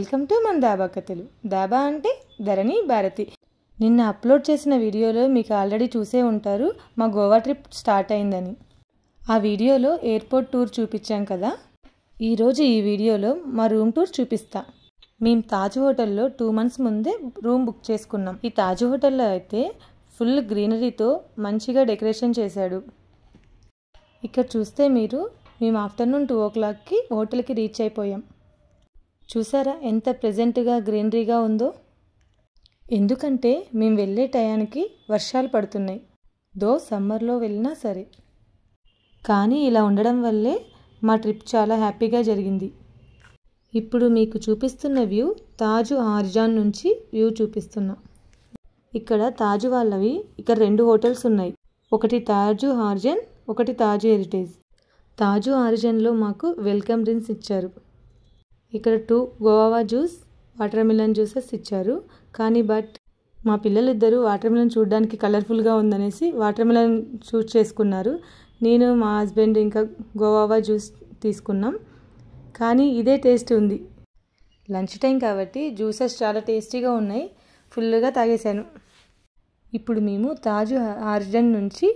Welcome to మన దాబా కథలు. దాబా అంటే ధరణి భారతి. నిన్న అప్లోడ్ చేసిన వీడియోలో మీకు ఆల్రెడీ చూసే ఉంటారు మా గోవా ట్రిప్ స్టార్ట్ అయిందని. ఆ వీడియోలో ఎయిర్పోర్ట్ టూర్ చూపించాం కదా. ఈరోజు ఈ వీడియోలో మా రూమ్ టూర్ చూపిస్తా. మేము తాజ్ హోటల్లో 2 months ముందే రూమ్ బుక్ చేసుకున్నాం. ఈ తాజ్ హోటల్లో అయితే ఫుల్ గ్రీనరీతో మంచిగా డెకరేషన్ చేశాడు. ఇక్కడ చూస్తే మేము ఆఫ్టర్నూన్ 2 o'clockకి హోటల్కి రీచ్ అయిపోయాం. చూసారా ఎంత ప్లెజెంట్గా గ్రీనరీగా ఉందో. ఎందుకంటే మేము వెళ్ళే టయానికి వర్షాలు పడుతున్నాయి. సమ్మర్లో వెళ్ళినా సరే, కానీ ఇలా ఉండడం వల్లే మా ట్రిప్ చాలా హ్యాపీగా జరిగింది. ఇప్పుడు మీకు చూపిస్తున్న వ్యూ తాజ్ హార్జాన్ నుంచి వ్యూ చూపిస్తున్నా. ఇక్కడ తాజ్ వాళ్ళవి ఇక్కడ 2 హోటల్స్ ఉన్నాయి. ఒకటి తాజ్ హార్జాన్, ఒకటి తాజ్ హెరిటేజ్. తాజ్ హార్జాన్లో మాకు వెల్కమ్ డ్రింక్స్ ఇచ్చారు. ఇక్కడ 2 Goa juice, water melon juices ఇచ్చారు. కానీ మా పిల్లలిద్దరూ వాటర్ మిలన్ చూడడానికి కలర్ఫుల్గా ఉందనేసి వాటర్ మిలన్ చూస్ చేసుకున్నారు. నేను మా హస్బెండ్ ఇంకా గోవా జ్యూస్ తీసుకున్నాం. కానీ ఇదే టేస్ట్ ఉంది. లంచ్ టైం కాబట్టి జ్యూసెస్ చాలా టేస్టీగా ఉన్నాయి. ఫుల్గా తాగేశాను. ఇప్పుడు మేము తాజ్ హార్జాన్ నుంచి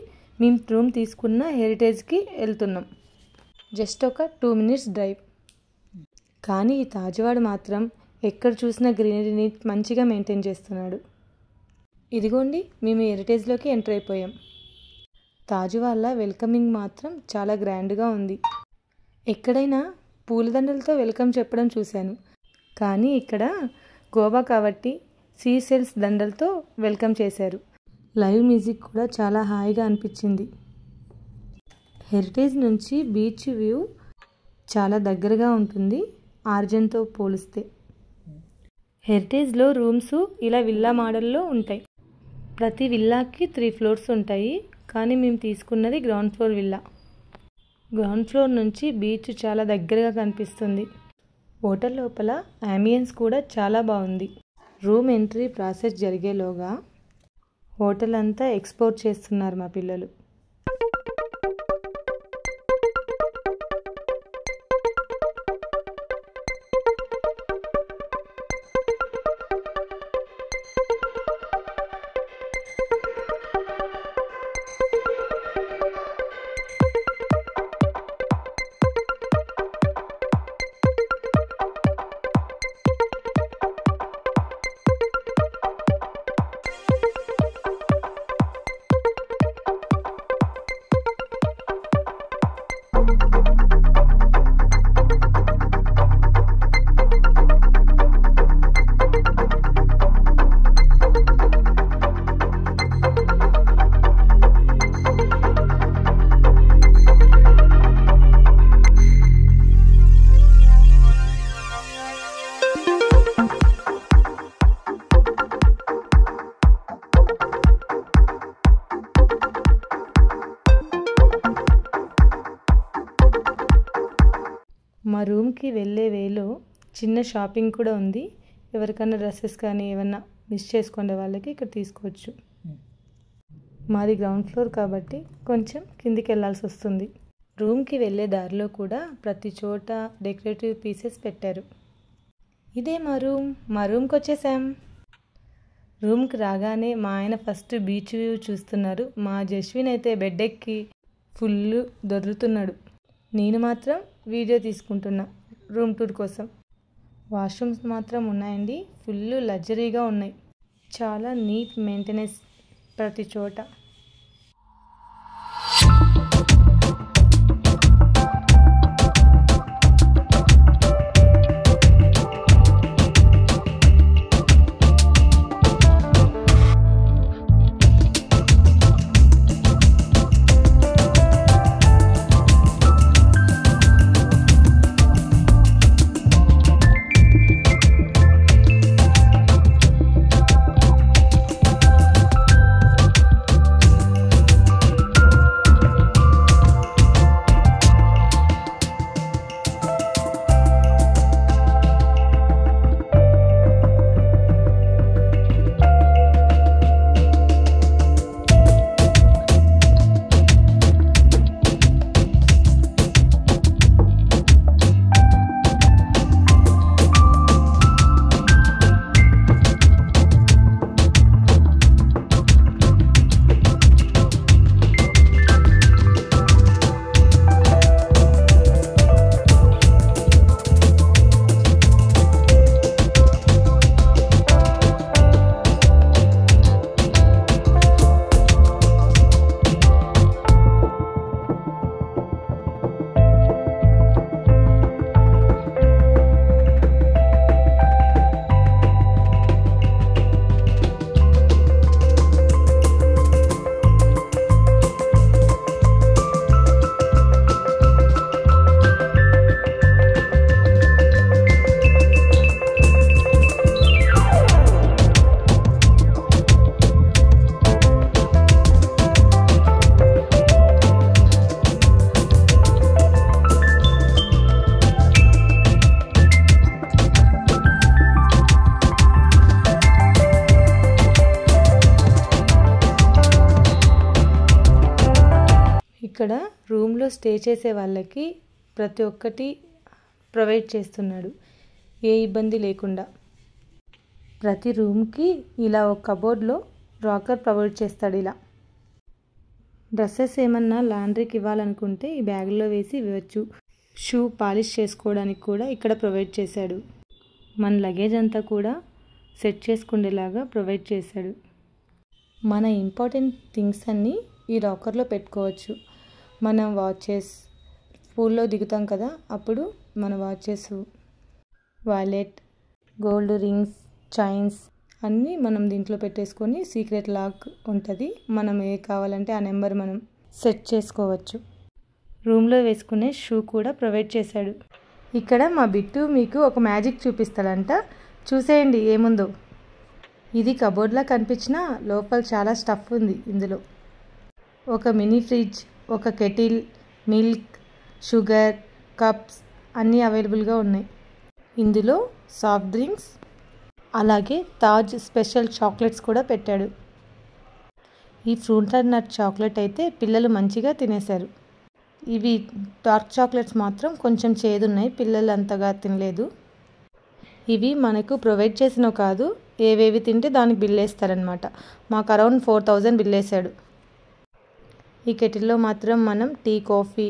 మేము రూమ్ తీసుకున్న హెరిటేజ్కి వెళ్తున్నాం. జస్ట్ ఒక 2 minutes డ్రైవ్. కానీ ఈ తాజ్వాడు మాత్రం ఎక్కడ చూసినా గ్రీనరీని మంచిగా మెయింటైన్ చేస్తున్నాడు. ఇదిగోండి మేము హెరిటేజ్లోకి ఎంటర్ అయిపోయాం. తాజ్ వాళ్ళ వెల్కమింగ్ మాత్రం చాలా గ్రాండ్గా ఉంది. ఎక్కడైనా పూలదండలతో వెల్కమ్ చెప్పడం చూశాను. కానీ ఇక్కడ గోవా కాబట్టి సీసెల్స్ దండలతో వెల్కమ్ చేశారు. లైవ్ మ్యూజిక్ కూడా చాలా హాయిగా అనిపించింది. హెరిటేజ్ నుంచి బీచ్ వ్యూ చాలా దగ్గరగా ఉంటుంది హార్జాన్తో పోలిస్తే. హెరిటేజ్లో రూమ్స్ ఇలా విల్లా మోడల్లో ఉంటాయి. ప్రతి విల్లాకి 3 floors ఉంటాయి. కానీ మేము తీసుకున్నది ground floor villa. Ground floor నుంచి బీచ్ చాలా దగ్గరగా కనిపిస్తుంది. హోటల్ లోపల అంబియన్స్ కూడా చాలా బాగుంది. రూమ్ ఎంట్రీ ప్రాసెస్ జరిగేలోగా హోటల్ అంతా ఎక్స్పోర్ట్ చేస్తున్నారు మా పిల్లలు. మా రూమ్కి వెళ్ళే వేలో చిన్న షాపింగ్ కూడా ఉంది. ఎవరికైనా డ్రెస్సెస్ కానీ ఏమన్నా మిస్ చేసుకునే వాళ్ళకి ఇక్కడ తీసుకోవచ్చు. మాది గ్రౌండ్ ఫ్లోర్ కాబట్టి కొంచెం కిందికి వెళ్ళాల్సి వస్తుంది. రూమ్కి వెళ్ళే దారిలో కూడా ప్రతి చోట డెకరేటివ్ పీసెస్ పెట్టారు. ఇదే మా రూమ్కి వచ్చేసాం. రూమ్కి రాగానే మా ఆయన ఫస్ట్ బీచ్ వ్యూ చూస్తున్నారు. మా జస్విన్ అయితే బెడ్ ఎక్కి ఫుల్ దొర్లుతున్నాడు. నేను మాత్రం వీడియో తీసుకుంటున్నా రూమ్ టూర్ కోసం. వాష్రూమ్స్ మాత్రం ఉన్నాయండి. ఫుల్ లగ్జరీగా ఉన్నాయి. చాలా నీట్ మెయింటెనెన్స్ ప్రతి చోట. ఇక్కడ రూమ్లో స్టే చేసే వాళ్ళకి ప్రతి ఒక్కటి ప్రొవైడ్ చేస్తున్నాడు, ఏ ఇబ్బంది లేకుండా. ప్రతి రూమ్కి ఇలా ఒక కబోర్డ్లో రాకర్ ప్రొవైడ్ చేస్తాడు. ఇలా డ్రెస్సెస్ ఏమన్నా లాండ్రీకి ఇవ్వాలనుకుంటే ఈ బ్యాగ్లో వేసి ఇవ్వచ్చు. షూ పాలిష్ చేసుకోవడానికి కూడా ఇక్కడ ప్రొవైడ్ చేశాడు. మన లగేజ్ అంతా కూడా సెట్ చేసుకునేలాగా ప్రొవైడ్ చేశాడు. మన ఇంపార్టెంట్ థింగ్స్ అన్నీ ఈ రాకర్లో పెట్టుకోవచ్చు. మన వాచెస్, పూల్లో దిగుతాం కదా అప్పుడు మన watches, wallet, gold rings, chains అన్నీ మనం దీంట్లో పెట్టేసుకొని సీక్రెట్ లాక్ ఉంటుంది. మనం ఏ కావాలంటే ఆ నెంబర్ మనం సెట్ చేసుకోవచ్చు. రూమ్లో వేసుకునే షూ కూడా ప్రొవైడ్ చేశాడు. ఇక్కడ మా బిట్టు మీకు ఒక మ్యాజిక్ చూపిస్తాడంట, చూసేయండి ఏముందో. ఇది కబోర్డ్లా కనిపించినా లోపల చాలా స్టఫ్ ఉంది. ఇందులో ఒక మినీ ఫ్రిడ్జ్, ఒక కెటిల్, మిల్క్, షుగర్, కప్స్ అన్నీ అవైలబుల్గా ఉన్నాయి. ఇందులో సాఫ్ట్ డ్రింక్స్ అలాగే తాజ్ స్పెషల్ చాక్లెట్స్ కూడా పెట్టాడు. ఈ ఫ్రూట్ అండ్ నట్ చాక్లెట్ అయితే పిల్లలు మంచిగా తినేశారు. ఇవి డార్క్ చాక్లెట్స్ మాత్రం కొంచెం చేదున్నాయి, పిల్లలు అంతగా తినలేదు. ఇవి మనకు ప్రొవైడ్ చేసినవి కాదు, ఏవేవి తింటే దానికి బిల్ వేస్తారనమాట. మాకు అరౌండ్ 4000 బిల్ వేసాడు. ఈ కెటిల్లో మాత్రం మనం టీ, కాఫీ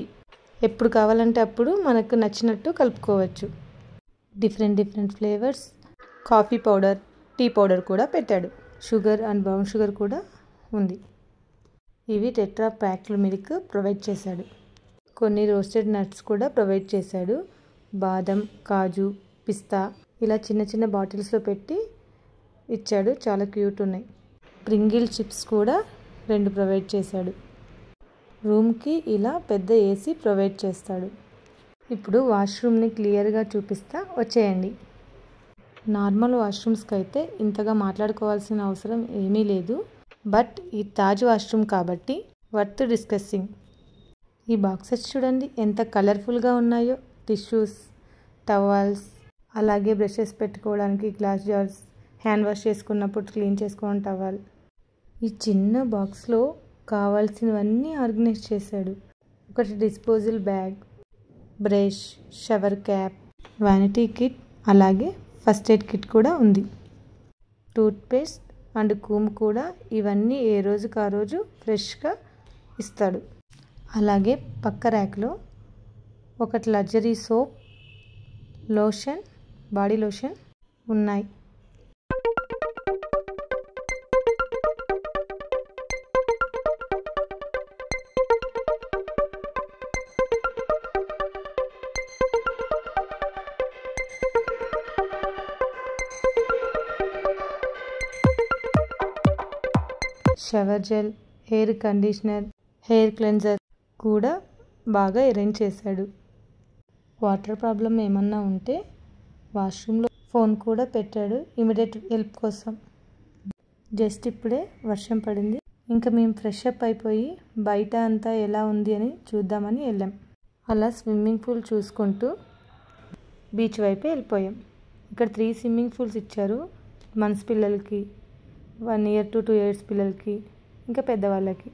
ఎప్పుడు కావాలంటే అప్పుడు మనకు నచ్చినట్టు కలుపుకోవచ్చు. Different flavours coffee powder, tea powder కూడా పెట్టాడు. షుగర్ అండ్ బ్రౌన్ షుగర్ కూడా ఉంది. ఇవి టెట్రా ప్యాక్డ్ మిల్క్ ప్రొవైడ్ చేశాడు. కొన్ని రోస్టెడ్ నట్స్ కూడా ప్రొవైడ్ చేశాడు. బాదం, కాజు, పిస్తా ఇలా చిన్న చిన్న బాటిల్స్లో పెట్టి ఇచ్చాడు. చాలా క్యూట్ ఉన్నాయి. ప్రింగిల్ చిప్స్ కూడా 2 ప్రొవైడ్ చేశాడు. రూమ్కి ఇలా పెద్ద ఏసీ ప్రొవైడ్ చేస్తాడు. ఇప్పుడు వాష్రూమ్ని క్లియర్గా చూపిస్తా, వచ్చేయండి. నార్మల్ వాష్రూమ్స్కి అయితే ఇంతగా మాట్లాడుకోవాల్సిన అవసరం ఏమీ లేదు, బట్ ఈ తాజ్ వాష్రూమ్ కాబట్టి వర్త్ డిస్కస్సింగ్. ఈ బాక్సెస్ చూడండి ఎంత కలర్ఫుల్గా ఉన్నాయో. టిష్యూస్, టవల్స్, అలాగే బ్రషెస్ పెట్టుకోవడానికి గ్లాస్ జార్స్, హ్యాండ్ వాష్ చేసుకున్నప్పుడు క్లీన్ చేసుకోవడం టవల్. ఈ చిన్న బాక్స్లో కావాల్సినవన్నీ ఆర్గనైజ్ చేశాడు. ఒకటి disposal bag, brush, shower cap, vanity kit, అలాగే ఫస్ట్ ఎయిడ్ కిట్ కూడా ఉంది. టూత్పేస్ట్ అండ్ కూమ్ కూడా, ఇవన్నీ ఏ రోజుకి ఆ రోజు ఫ్రెష్గా ఇస్తాడు. అలాగే పక్క ర్యాక్లో ఒకటి luxury soap, lotion, body lotion ఉన్నాయి. Shower gel, hair conditioner, hair cleanser కూడా బాగా అరేంజ్ చేశాడు. వాటర్ ప్రాబ్లం ఏమన్నా ఉంటే వాష్రూమ్లో ఫోన్ కూడా పెట్టాడు ఇమీడియట్ హెల్ప్ కోసం. జస్ట్ ఇప్పుడే వర్షం పడింది, ఇంకా మేము ఫ్రెష్ అప్ అయిపోయి బయట అంతా ఎలా ఉంది అని చూద్దామని వెళ్ళాం. అలా స్విమ్మింగ్ పూల్ చూసుకుంటూ బీచ్ వైపే వెళ్ళిపోయాం. ఇక్కడ 3 స్విమ్మింగ్ పూల్స్ ఇచ్చారు. మంత్స్ పిల్లలకి, 1 year to 2 years పిల్లలకి, ఇంకా పెద్దవాళ్ళకి.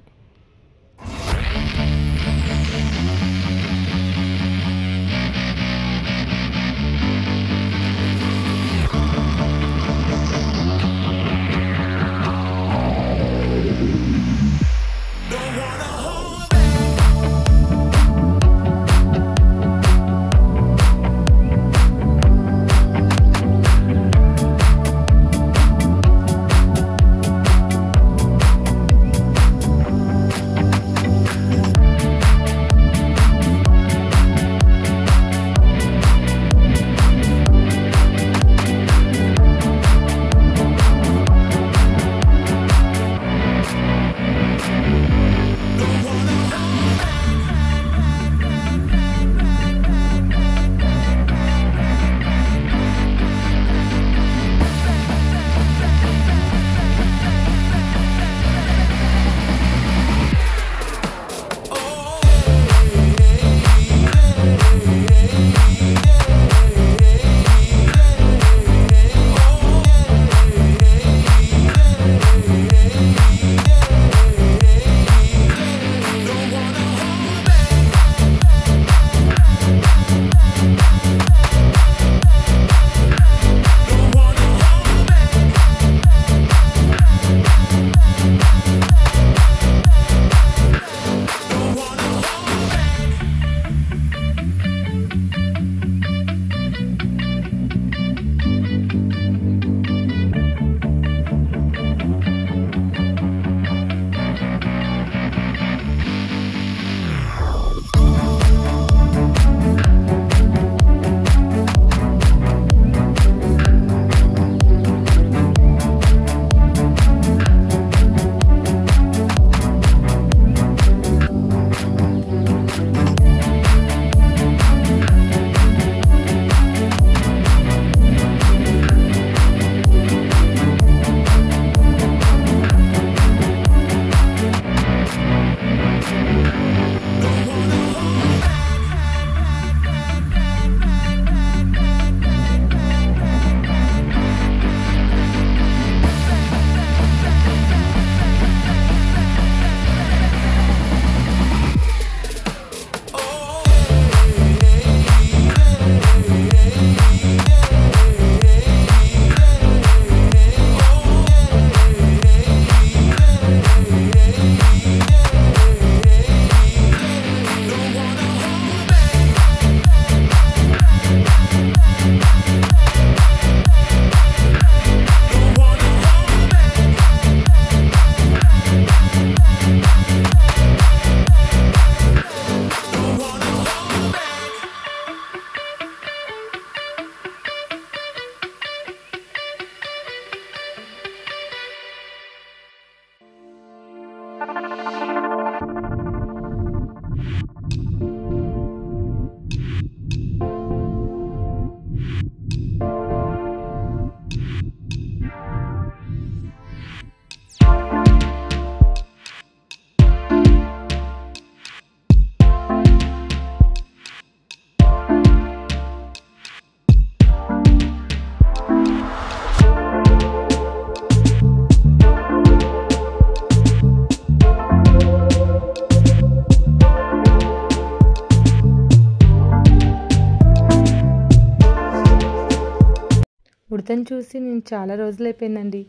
ఉడతను చూసి నేను చాలా రోజులు అయిపోయిందండి.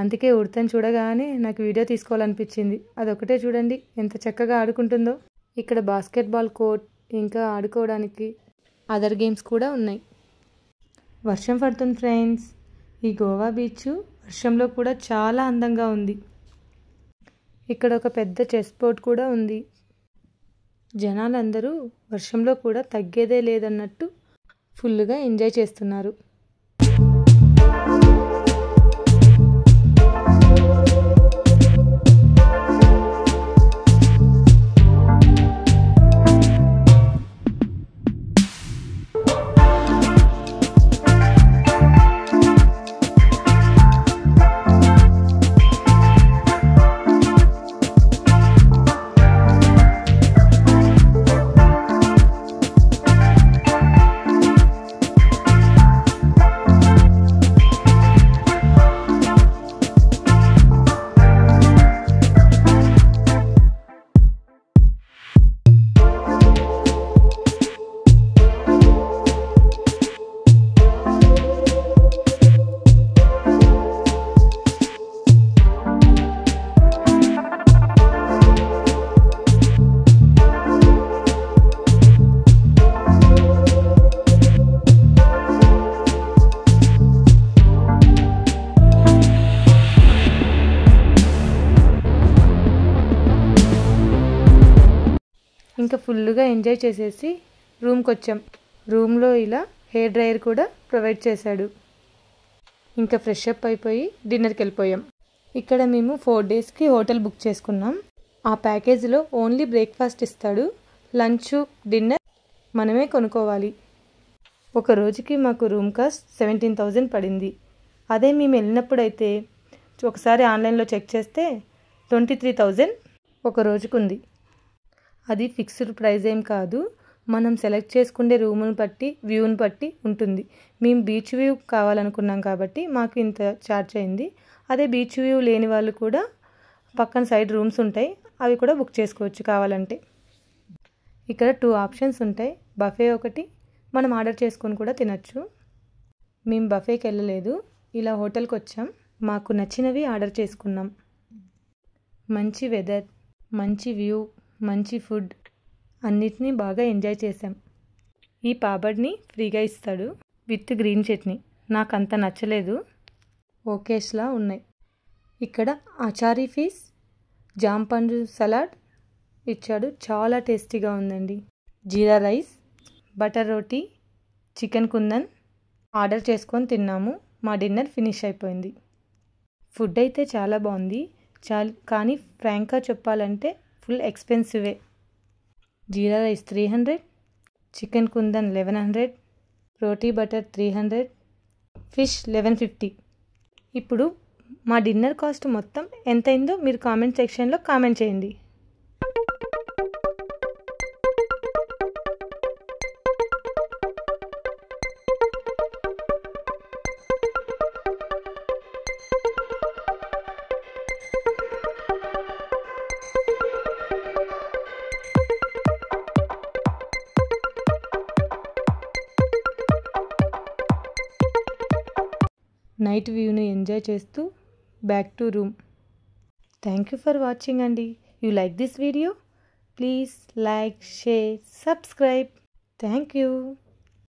అందుకే ఉడతను చూడగానే నాకు వీడియో తీసుకోవాలనిపించింది. అదొకటే చూడండి ఎంత చక్కగా ఆడుకుంటుందో. ఇక్కడ బాస్కెట్బాల్ కోర్ట్, ఇంకా ఆడుకోవడానికి అదర్ గేమ్స్ కూడా ఉన్నాయి. వర్షం పడుతుంది ఫ్రెండ్స్. ఈ గోవా బీచ్ వర్షంలో కూడా చాలా అందంగా ఉంది. ఇక్కడ ఒక పెద్ద చెస్ బోర్డ్ కూడా ఉంది. జనాలందరూ వర్షంలో కూడా తగ్గేదే లేదన్నట్టు ఫుల్గా ఎంజాయ్ చేస్తున్నారు. ఇంకా ఫుల్గా ఎంజాయ్ చేసేసి రూమ్కి వచ్చాం. రూమ్లో ఇలా హెయిర్ డ్రైయర్ కూడా ప్రొవైడ్ చేశాడు. ఇంకా ఫ్రెష్ అప్ అయిపోయి డిన్నర్కి వెళ్ళిపోయాం. ఇక్కడ మేము 4 డేస్కి హోటల్ బుక్ చేసుకున్నాం. ఆ ప్యాకేజీలో ఓన్లీ బ్రేక్ఫాస్ట్ ఇస్తాడు. లంచ్, డిన్నర్ మనమే కొనుక్కోవాలి. ఒక రోజుకి మాకు రూమ్ కాస్ట్ 17,000 పడింది. అదే మేము వెళ్ళినప్పుడైతే ఒకసారి ఆన్లైన్లో చెక్ చేస్తే 23,000 ఒక రోజుకు ఉంది. అది ఫిక్స్డ్ ప్రైస్ ఏం కాదు, మనం సెలెక్ట్ చేసుకునే రూమ్ని బట్టి, వ్యూని బట్టి ఉంటుంది. మేము బీచ్ వ్యూ కావాలనుకున్నాం కాబట్టి మాకు ఇంత ఛార్జ్ అయింది. అదే బీచ్ వ్యూ లేని వాళ్ళు కూడా పక్కన సైడ్ రూమ్స్ ఉంటాయి, అవి కూడా బుక్ చేసుకోవచ్చు కావాలంటే. ఇక్కడ 2 ఆప్షన్స్ ఉంటాయి. బఫే ఒకటి, మనం ఆర్డర్ చేసుకొని కూడా తినచ్చు. మేము బఫేకి వెళ్ళలేదు, ఇలా హోటల్కి వచ్చాం. మాకు నచ్చినవి ఆర్డర్ చేసుకున్నాం. మంచి వెదర్, మంచి వ్యూ, మంచి ఫుడ్, అన్నిటినీ బాగా ఎంజాయ్ చేసాం. ఈ పాపడ్ని ఫ్రీగా ఇస్తాడు విత్ గ్రీన్ చట్నీ. నాకు అంత నచ్చలేదు, ఓకేస్లా ఉన్నాయి. ఇక్కడ అచారీ ఫిష్, జామ్ పండు సలాడ్ ఇచ్చాడు, చాలా టేస్టీగా ఉందండి. జీరా రైస్, బటర్ రోటీ, చికెన్ కుందన్ ఆర్డర్ చేసుకొని తిన్నాము. మా డిన్నర్ ఫినిష్ అయిపోయింది. ఫుడ్ అయితే చాలా బాగుంది, కానీ ఫ్రాంక్గా చెప్పాలంటే ఫుల్ ఎక్స్పెన్సివే. జీరా రైస్ 300, చికెన్ కుందన్ 1100, రోటీ బటర్ 300, ఫిష్ 1150. ఇప్పుడు మా డిన్నర్ కాస్ట్ మొత్తం ఎంతైందో మీరు కామెంట్ సెక్షన్లో కామెంట్ చేయండి. నైట్ వ్యూని ఎంజాయ్ చేస్తూ back to room. Thank you for watching అండి. You like this video? Please like, share, subscribe. Thank you.